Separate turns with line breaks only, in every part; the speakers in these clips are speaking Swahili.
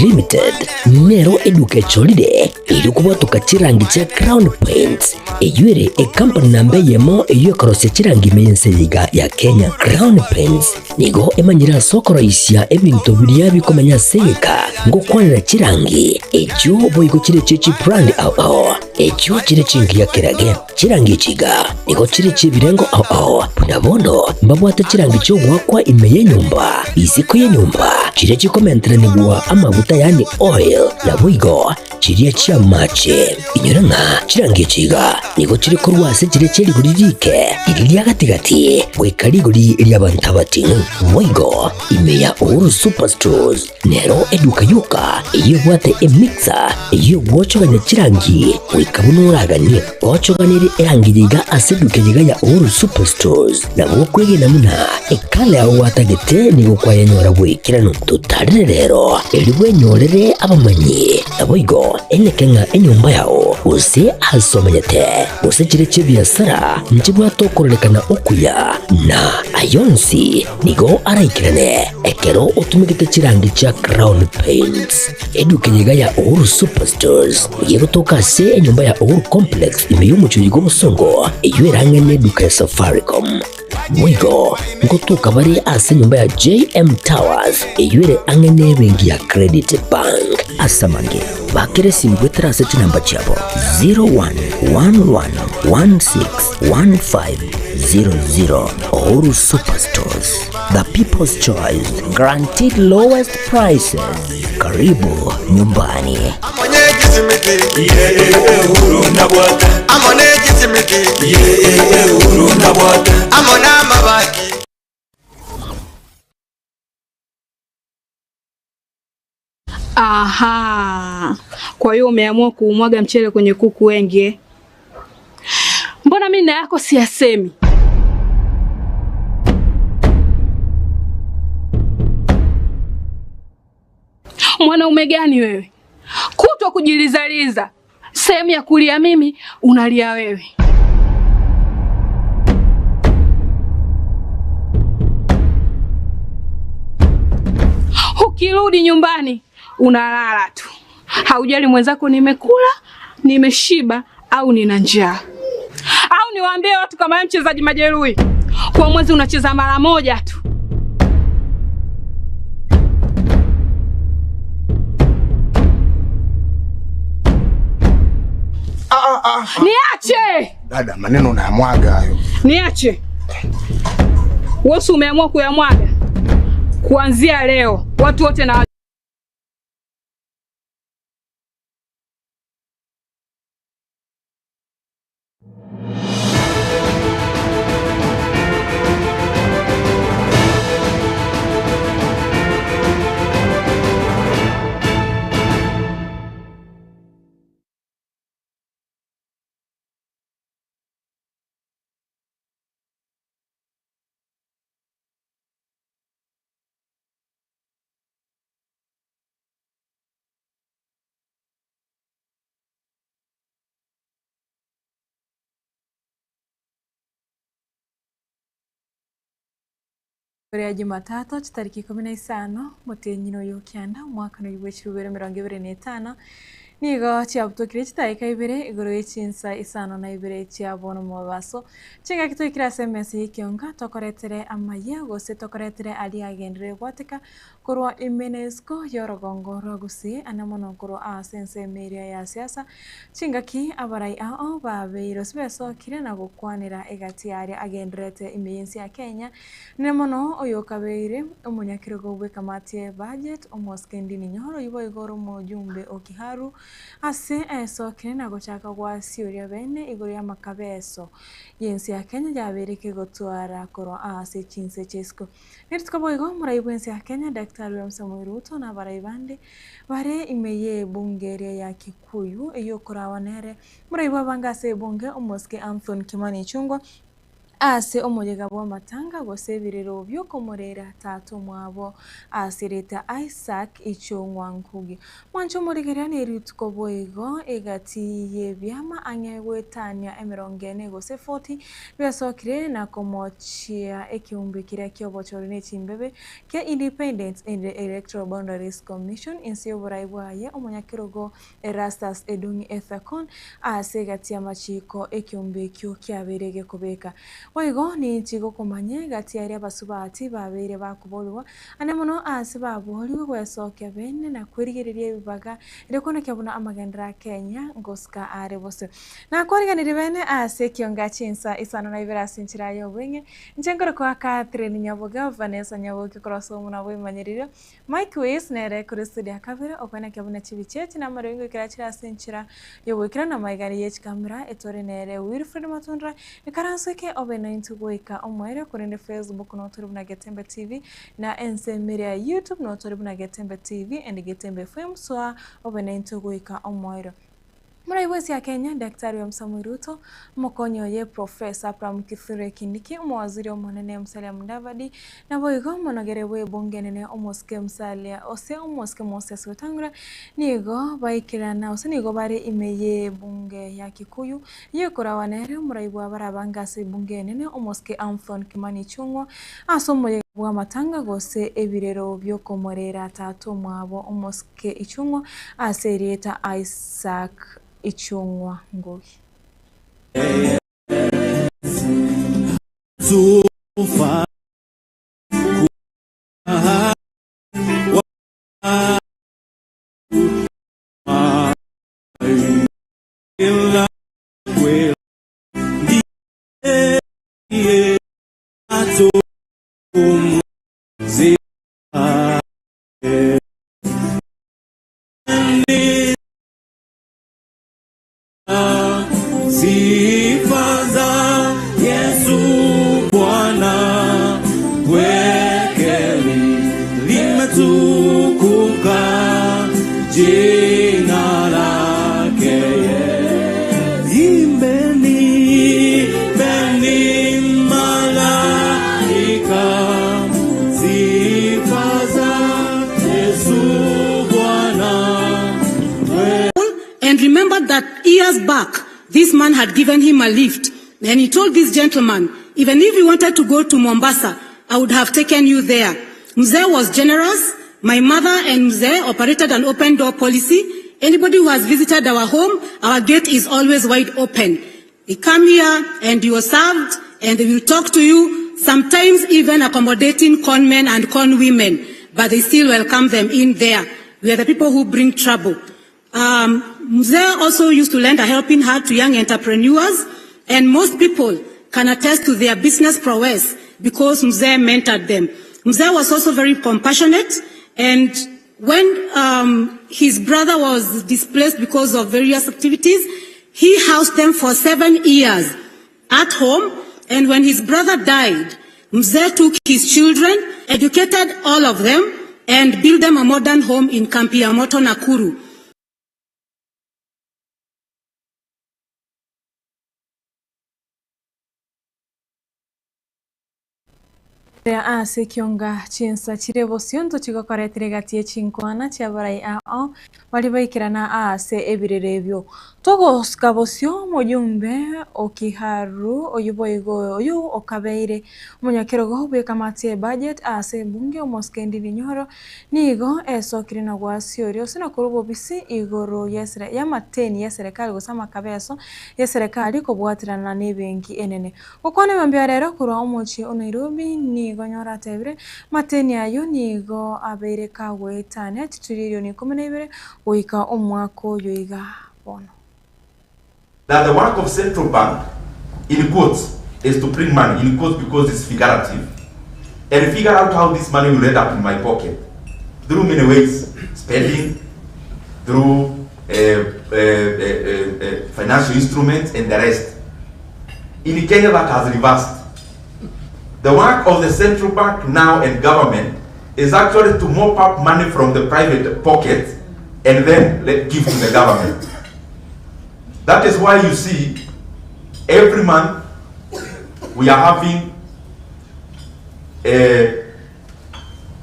Limited nero eduke cholide ilikuwa tukachirangi cha Crown Paints eyuere company nambe yemo iyo korose chirangi meyense yiga ya Kenya. Crown Paints nigo emanyira soko raisia ebintu biria bikomanya seka ngo kwanira chirangi echo boigo chire chichi brand ao echo chire chingi ya kirage chirangi chiga nigo chire chibirengo ao punabono mbabwate chirangi cyo gwakwa imeye nyumba iziko ye nyumba chire chikomentra nigwa amavuta yani oil na boigo chiriya chia mache inyuranga chirangi chiga nigo chire kurwase chire chiri guririke iriya gatigati bwekariguri iriya bantabati boigo imeya Uhuru Superstores nero eduka yuka iyo bwate emixer iyo bwochoganya chirangi wikabunuraganye bwochoganire erangiyiga aseduke yiga ya Uhuru Superstores na bwokwege namuna ekale aho watagete nigo kwayanyora bwikirano tutarire rero elibwe nyorere abamanyi aboigo enekenga enyumba yao use asomanyete use chire chibiasara njibwa tokorelekana okuya na ayonsi nigo araikirane ekero utumikite chirangi cha Crown Paints eduke yiga ya Uhuru Superstores yego tokase enyumba ya Uhuru Complex imeyumucho yigo musongo eyuerangene duka ya Safaricom mwigo ngo tukabari ase nyumba ya JM Towers eyuere angene bengi ya Credit Bank asamange bakere simbwetera seti namba chabo 0111161500 Uhuru Superstores, the people's choice, guaranteed lowest prices. Karibu nyumbani.
Aha, kwa hiyo umeamua kuumwaga mchele kwenye kuku wengi. Mbona mimi na yako siyasemi? Mwanaume gani wewe? Kutwa kujilizaliza. Sehemu ya kulia mimi, unalia wewe. Ukirudi nyumbani, unalala tu. Haujali mwenzako nimekula, nimeshiba au nina njaa. Au niwaambie watu kama wewe mchezaji majeruhi. Kwa mwezi unacheza mara moja tu. Niache!
Dada, maneno unayamwaga hayo.
Niache. Wewe umeamua kuyamwaga. Kuanzia leo, watu wote na
ya Jumatatu tariki 15 mutenyino yokyanda mwaka n'ibwechirubere 2025 nigo chiabutokire chitaika Ibere igoro Chinsa Isano na Ibere chiabono mubaso chinga kitokira SMS Ekeonga tokoretere amaya gose tokoretere ali agendere gwateka korwa imenesco yorogongo rogusi anamono korwa sense meria ya siasa chinga ki abarai ao babeiro speso kirena gukwanira egati ari agenderete imeyensi ya Kenya nemono oyo kabeire omunyakirego gwe kamatie budget omoskendi ni nyoro ibo igoro mujumbe okiharu ase eso kirena gochaka gwa siuria bene igoro ya makabeso yensi ya Kenya yabereke gotwara korwa ase Chinsa chesko nitikoboigo muraibensi ya Kenya Daktari William Ruto na baraibande bare imeye bungeria ya Kikuyu iyo korawanere muraiba bangase bunge omoske Anthony Kimani Chungwa ase omuyega bwa matanga gosebiriro byokomorera tato mwabo asireta Isaac Ichongwa Ngugi mwancho murigeria nerituko boigo egati yebyama anyagwetania emirongene gose 40 byasokire na komochia ekiumbe kiria kyobochoro nechimbebe ke Independent and Electoral Boundaries Commission insi oburaiwaye omunyakirogo Erastus Edungi Ethacon ase gati amachiko ekiumbe kyo kyaberege kubeka Oigo ni chigo komanye gati ari abasubati babere bakubolwa ane muno ase baboliwe gwesoke bene na kwirigereria ebibaga irekona kyabona amagendera Kenya ngoska are bose na kwariganire bene ase Ekeonga Chinsa Isano na Ibere asinchira yo bwenge nchengoro kwa Catherine Nyaboga Vanessa Nyaboga kroso muna bwimanyiriro Mike Wes nere kuri studio kabere okwana kyabona chibichechi na marengo kirachira asinchira yo bwekira na maigari yechi kamera etore nere Wilfred Matundra ikaransoke obena intugoika omwere kurinde Facebook no turubuna Getembe TV na ensemeria YouTube no turubuna Getembe TV and Getembe FM so obena intugoika omwere Muraiwezi ya Kenya Daktari wa Samuel Ruto mokonyo ye Professor Pram Kithure Kindiki umwaziri omonene Musalia Mudavadi na boigo monogerewe bongenene omoske Musalia ose omoske Moses Wetangula nigo baikirana ose nigo bari imeye bunge ya Kikuyu yekora wanere muraibwa barabangase bungenene omoske Anthony Kimani Ichung'wa asomoye bwa matanga gose ebirero byokomorera tato mwabo omoske Ichung'wa aserieta Isaac Ichongwa Ngugi.
Sifa za Yesu Bwana kweli limetukuka jina lake imbeni malaika sifa za Yesu Bwana.
And remember that years back this man had given him a lift, and he told this gentleman, even if you wanted to go to Mombasa, I would have taken you there. Mzee was generous. My mother and Mzee operated an open door policy. Anybody who has visited our home, our gate is always wide open. You come here and you are served, and they will talk to you, sometimes even accommodating con men and con women, but they still welcome them in there. We are the people who bring trouble. Mzee also used to lend a helping hand to young entrepreneurs, and most people can attest to their business prowess because Mzee mentored them. Mzee was also very compassionate, and when his brother was displaced because of various activities, he housed them for 7 years at home, and when his brother died, Mzee took his children, educated all of them, and built them a modern home in Kampiamoto, Nakuru.
Ase Ekeonga Chinsa chirebo sionto chigokoretire gatie chinkwana chiabarai ao bali baikirana ase ebirerebyo togoska bosio mujumbe okiharu oyuboigo oyu okabeire munyakirogo bwekamatie budget ase bunge omoskendi nyoro nigo esokire na gwasio sina kurubo bisi igoro yesere ya mateni yeserikali gusama kabeso yeserikali kobwatirana nebenki enene okone bambya rero kuro omochi Nairobi ni gonyora tebire mateni ayo nigo abeire kagwetane titiririo 12 oika omwako yoiga bono.
That the work of central bank in quotes is to print money in quotes because it's figurative and figure out how this money will end up in my pocket through many ways, spending, through financial instruments and the rest. In Kenya that has reversed. The work of the central bank now and government is actually to mop up money from the private pocket and then give to the government. That is why you see every month we are having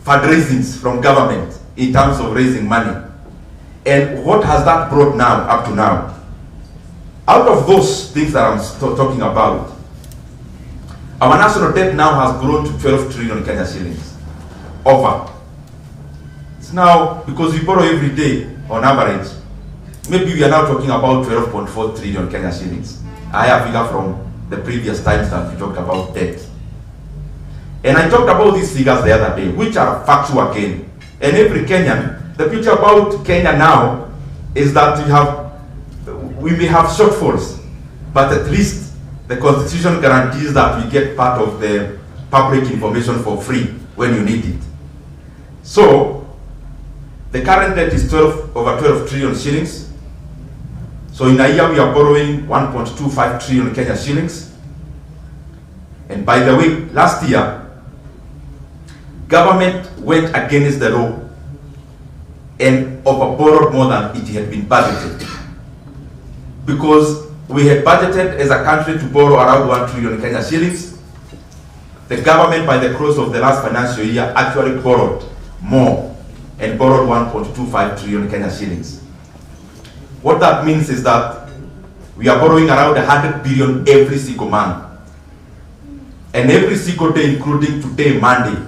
fundraisings from government in terms of raising money. And what has that brought now, up to now? Out of those things that I'm talking about, our national debt now has grown to 12 trillion Kenya shillings. Over. It's now, because we borrow every day on average, maybe we are now talking about 12.4 trillion Kenya shillings. I have a figure from the previous times that we talked about debt. And I talked about these figures the other day, which are factual again. And every Kenyan, the beauty about Kenya now is that we may have shortfalls, but at least the Constitution guarantees that we get part of the public information for free when you need it. So, the current debt is over 12 trillion shillings. So in a year we are borrowing 1.25 trillion Kenya shillings. And by the way, last year, government went against the law and overborrowed more than it had been budgeted. Because we had budgeted as a country to borrow around 1 trillion Kenya shillings. The government, by the close of the last financial year, actually borrowed more and borrowed 1.25 trillion Kenya shillings. What that means is that we are borrowing around 100 billion every single month. And every single day, including today, Monday.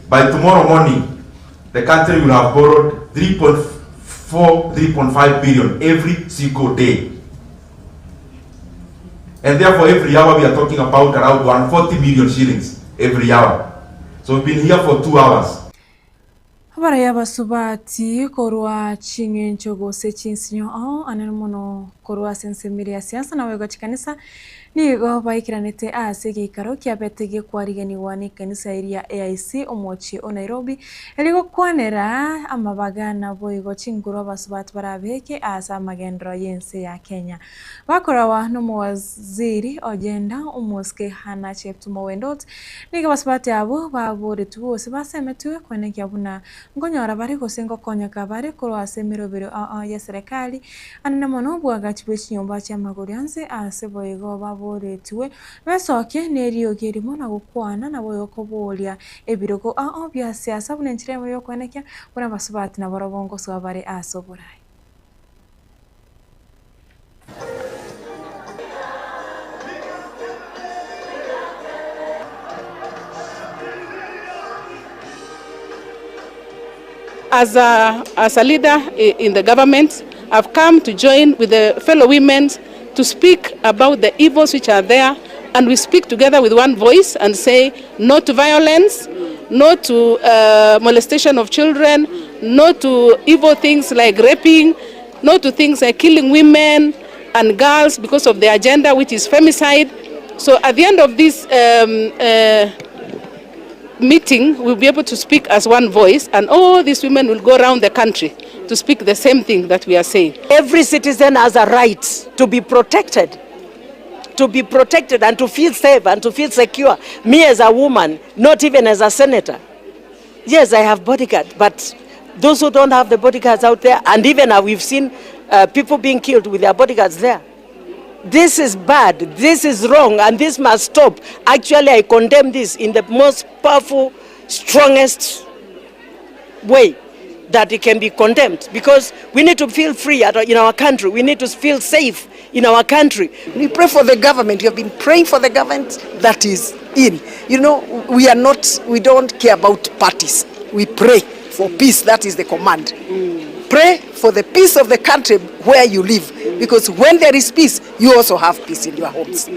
By tomorrow morning, the country will have borrowed 3.5 billion every single day. And therefore, every hour we are talking about around 140 million shillings every hour. So we've been here for 2 hours.
Habari basubati korwa chinge nchogo se chinsinyo anenomono korwa sensemiri ya siasa na wego chikanisa nigo baikiranete ase gikaro kiabetege kwariganiwa ni kanisa iria AIC omochi o Nairobi eligo kwanera amabaga na boigo chinguro basubati barabeke asa magendro yense ya Kenya bakorawa no mwaziri ogenda omoske hana cheptumo wendot nigo basubati abo babore tuose basemetwe kwene kyabuna ngonyora bari gosengo konya kabare korwa semirobero ya serikali ananamono bwaga chibwechinyomba cha magorianze ase boigo baboretwe besoke neriyo gerimo na gukwana na boyo kobolia ebirogo bya siasa bunenchiremo yo kwanekya buna basubati na barobongo so bare asoborai.
As a leader in the government, I've come to join with the fellow women to speak about the evils which are there, and we speak together with one voice and say no to violence, no to molestation of children, no to evil things like raping, no to things like killing women and girls because of the agenda which is femicide. So at the end of this meeting, we'll be able to speak as one voice, and all these women will go around the country to speak the same thing that we are saying.
Every citizen has a right to be protected and to feel safe and to feel secure. Me as a woman, not even as a senator. Yes, I have bodyguards, but those who don't have the bodyguards out there, and even we've seen people being killed with their bodyguards there. This is bad, this is wrong, and this must stop. Actually, I condemn this in the most powerful, strongest way that it can be condemned, because we need to feel free in our country. We need to feel safe in our country.
We pray for the government. You have been praying for the government that is in. You know, we don't care about parties. We pray for peace. That is the command. Pray for the peace of the country where you live, because when there is peace, you also have peace in your homes.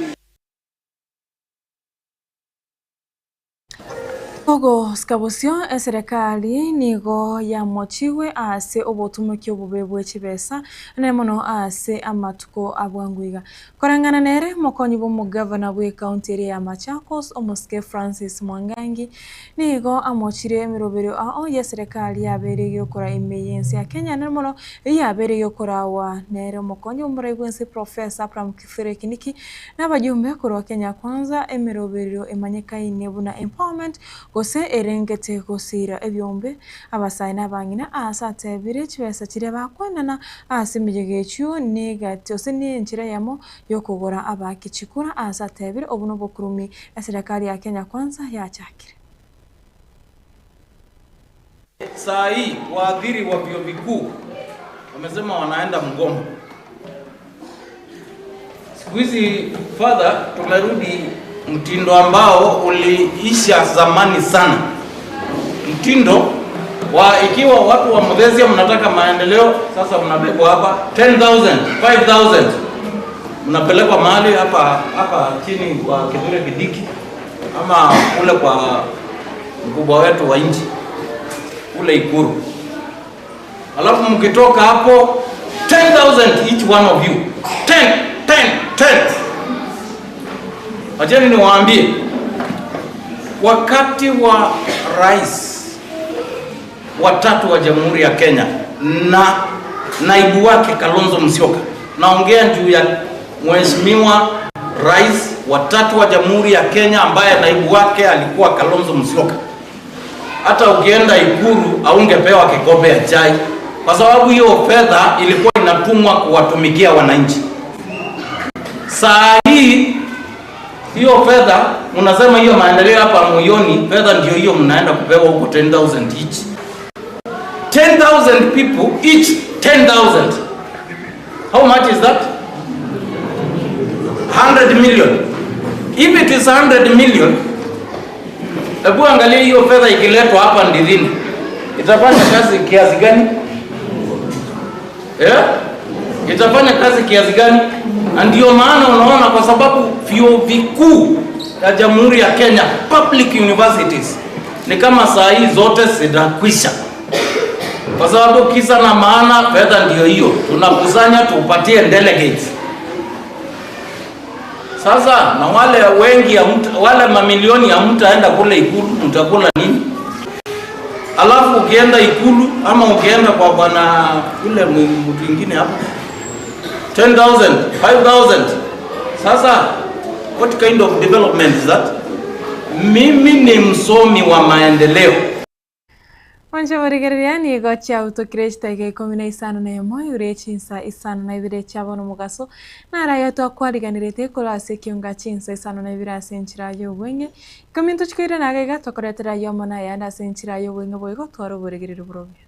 Ogo skabosio serikali nigo ya mochiwe ase obotumukyo obubebwe chibesa nemono ase amatuko abwangwiga korangana nere mokonyi bo mugavana bwe county ya Machakos omoske Francis Mwangangi nigo amochire emirobero ya serikali yabereye yokora emergency ya Kenya nemono yabereye yokora wa nere mokonyi omurayibwense Professor Pram Kifere Kiniki n'abajumbe koro Kenya kwanza emirobero emanyeka inebuna empowerment gose erengete gosira ebyombe abasayi n'abang'ina ase atebire chibesa chiria bakwenana ase emiyege echio negati ase nenchera yamo yokogora abakichikura ase atebire obu nobokurumi serikali ya Kenya Kwanza yachakire.
Saa hii waadhiri wa vyuo vikuu wamesema wanaenda mgomo. Siku hizi further tumerudi mtindo ambao uliisha zamani sana. Mtindo wa ikiwa watu wa Muthesia mnataka maendeleo, sasa mnabebwa hapa 10,000, 5,000. Mnapelekwa mahali hapa chini kwa Kithure Bidiki ama kule kwa mkubwa wetu wa nchi kule Ikuru. Alafu mkitoka hapo 10,000 each one of you. 10. Acheni niwaambie, wakati wa rais watatu wa Jamhuri ya Kenya na naibu wake Kalonzo Musyoka, naongea juu ya mheshimiwa rais watatu wa Jamhuri ya Kenya ambaye naibu wake alikuwa Kalonzo Musyoka. Hata ukienda Ikuru haungepewa kikombe ya chai, kwa sababu hiyo fedha ilikuwa inatumwa kuwatumikia wananchi. Saa hii hiyo fedha unasema hiyo maendeleo hapa moyoni, fedha ndio hiyo mnaenda kupewa huko 10,000 each. 10,000 people each 10,000. How much is that? 100 million. If it is 100 million, hebu angalia hiyo fedha ikiletwa hapa Ndidhini itafanya kazi kiasi gani? Itafanya kazi kiasi gani? Ndio maana unaona, kwa sababu vyuo vikuu ya Jamhuri ya Kenya, public universities, ni kama saa hii zote zitakwisha, kwa sababu kisa na maana fedha ndio hiyo tunakusanya tupatie delegates. Sasa na wale wengi wale mamilioni ya mtaenda kule Ikulu, mtakula nini? Alafu ukienda Ikulu ama ukienda kwa bwana yule mtu mwingine hapo 10,000, 5,000. Sasa what kind of development is that? Mimi ni msomi wa maendeleo.
Wanje warigereria ni gocha utokirechta ige 15 na emo yure Chinsa Isano na Ibere chabono mugaso na rayo to kwariganirete kola Ekeonga Chinsa Isano na Ibere asenchira yo bwenge komento chikire na gaiga tokoretera yo mona ya asenchira yo bwenge boygo twaro burigerere burobye.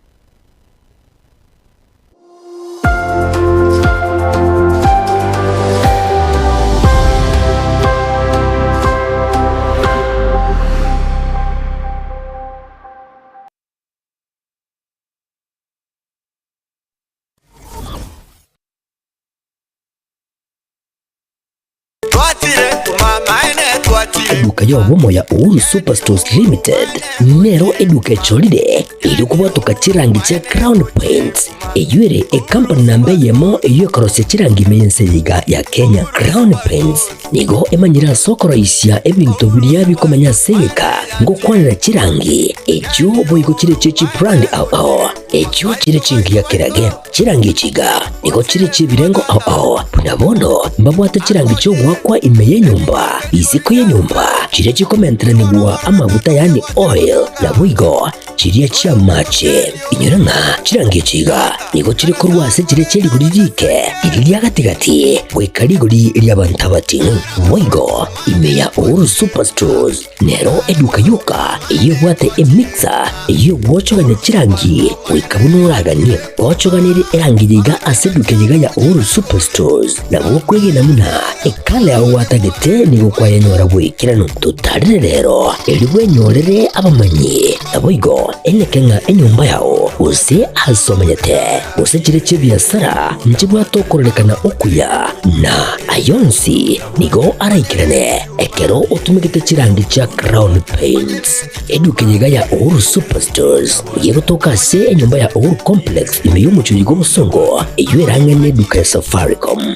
Eduka y'obumo ya Uhuru Superstores Limited nero eduka echolire iri kubatuka chirangi cha Crown Paints eyuere company nambe yemo eyokorose chirangi meyenseyiga ya Kenya. Crown Paints nigo emanyira soko raisia ebintu biria bikomanya seyeka ngokwanira chirangi echo boigo chire chechi brand ao echo chire chingia kirage chirangi chiga nigo chire chibirengo ao punabono mbabwate chirangi cyo gwakwa imeye nyumba iziko ye nyumba chire chikomentere nigwa amavuta yani oil na bwigo chiriya chia mache inyuranga chirangi chiga nigo chire kurwase chire chiri guririke iriya gatigati wekariguri iriya bantabati bwigo imeya Uhuru Superstores nero eduka yuka iyo bwate emixer iyo gwochoganya chirangi wekabunuraganie gwochoganire erangiyiga aseduke yiga ya Uhuru Superstores na bwokwege namuna ekale aho watagete nigo kwayanyora gwikirano tutarire rero eribwe nyorere abamanyi nabwigo Ekeonga enyumba yao use asomanyete use chire chibiasara njibwa tokorekana okuya na ayonsi nigo araikirane ekero utumikite chirangi cha Crown Paints eduke yiga ya Uhuru Superstores yego tokase enyumba ya Uhuru Complex imeyumucho yigo musongo eywerangane duka ya Safaricom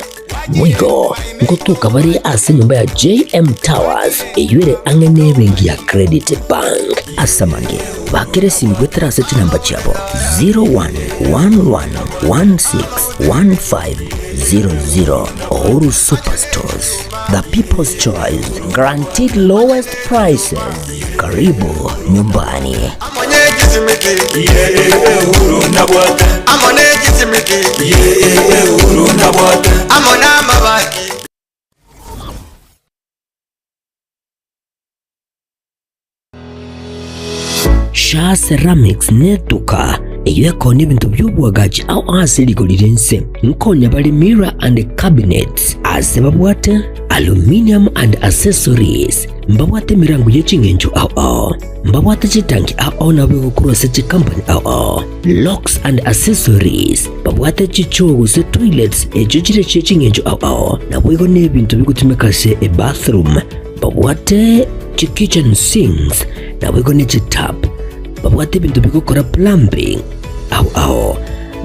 mwigo ngotuka bari ase nyumba ya JM Towers eyure angene bengi ya Credit Bank asamange bakere simgwetera ase chinamba chabo 0111161500. Uhuru Superstores, the people's choice, guaranteed lowest prices. Karibu nyumbani. Sha Ceramics netuka eyekona ebintu by'obwagaji au asilikolire nkonya bali mirror and cabinets asebabwate aluminium and accessories mbabwate mirango y'echingenjo au mbabwate chitanki au nabwe kurose chikampani au locks and accessories babwate chichogo se toilets echochire chechingenjo au nabwe n'ebintu bikutumikase e bathroom babwate kitchen sinks nabwe ne tap babwate bintu bikokora plumbing au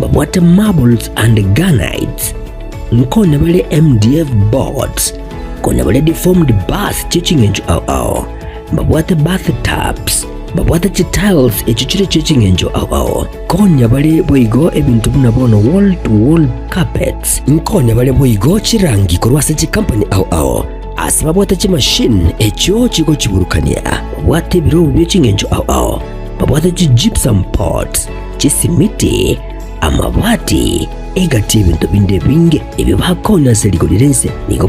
babwate marbles and granites nkona bale MDF boards kona bale deformed bath chichingenjo au babwate bathtubs babwate tiles echichire chichingenjo au konya bale boigo ebintu bunabono wall to wall carpets nkona bale boigo chirangi korwase chikampani au asibabwate chimashine echo chiko chiburukania babwate biro byechingenjo au babwate gypsum pots chisimiti amabati egati ebintu binde binge ebyo bakonya selikolire niko